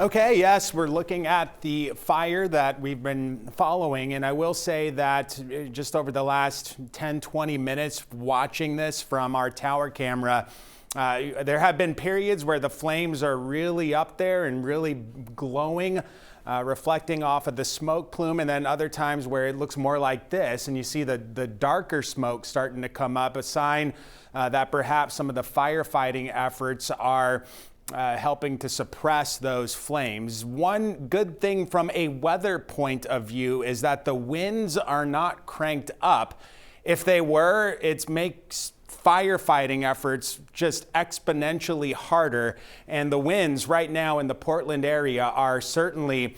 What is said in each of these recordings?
Okay, yes, we're looking at the fire that we've been following, and I will say that just over the last 10-20 minutes watching this from our tower camera, there have been periods where the flames are really up there and really glowing, reflecting off of the smoke plume, and then other times where it looks more like this, and you see the darker smoke starting to come up, a sign that perhaps some of the firefighting efforts are helping to suppress those flames. One good thing from a weather point of view is that the winds are not cranked up. If they were, it makes firefighting efforts just exponentially harder. And the winds right now in the Portland area are certainly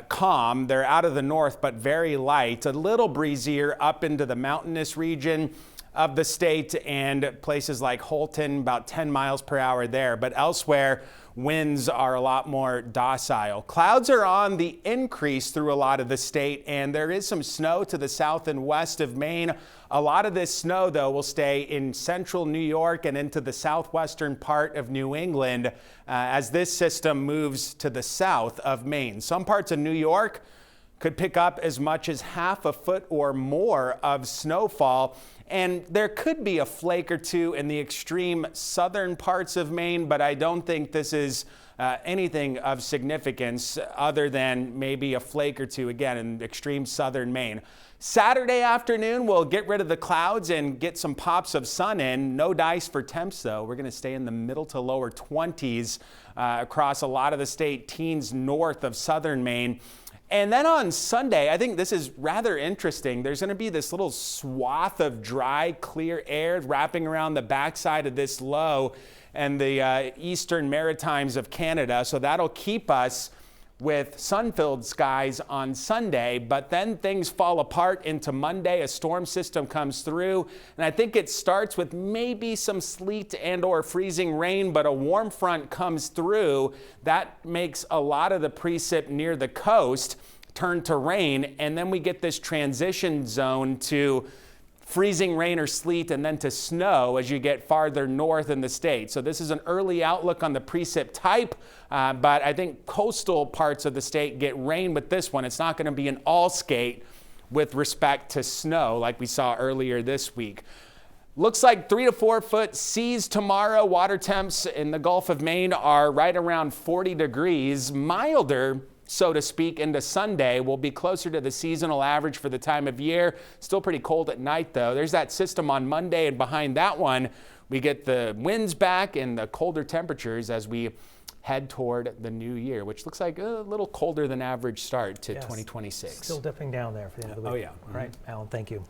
calm. They're out of the north, but very light, a little breezier up into the mountainous region of the state and places like Holton, about 10 miles per hour there. But elsewhere, winds are a lot more docile. Clouds are on the increase through a lot of the state, and there is some snow to the south and west of Maine. A lot of this snow, though, will stay in central New York and into the southwestern part of New England as this system moves to the south of Maine. Some parts of New York could pick up as much as half a foot or more of snowfall. And there could be a flake or two in the extreme southern parts of Maine, but I don't think this is anything of significance other than maybe a flake or two, again, in extreme southern Maine. Saturday afternoon, we'll get rid of the clouds and get some pops of sun in. No dice for temps, though. We're going to stay in the middle to lower 20s across a lot of the state, teens north of southern Maine. And then on Sunday, I think this is rather interesting. There's going to be this little swath of dry, clear air wrapping around the backside of this low and the eastern Maritimes of Canada. So that'll keep us with sun-filled skies on Sunday, but then things fall apart into Monday. A storm system comes through, and I think it starts with maybe some sleet and or freezing rain, but a warm front comes through. That makes a lot of the precip near the coast turn to rain, and then we get this transition zone to freezing rain or sleet and then to snow as you get farther north in the state. So this is an early outlook on the precip type, but I think coastal parts of the state get rain with this one. It's not going to be an all skate with respect to snow like we saw earlier this week. Looks like 3 to 4 foot seas tomorrow. Water temps in the Gulf of Maine are right around 40 degrees, milder, so to speak, into Sunday. Will be closer to the seasonal average for the time of year. Still pretty cold at night, though. There's that system on Monday, and behind that one, we get the winds back and the colder temperatures as we head toward the new year, which looks like a little colder than average start to 2026. Still dipping down there for the end of the week. Oh, yeah. All right, Alan, thank you.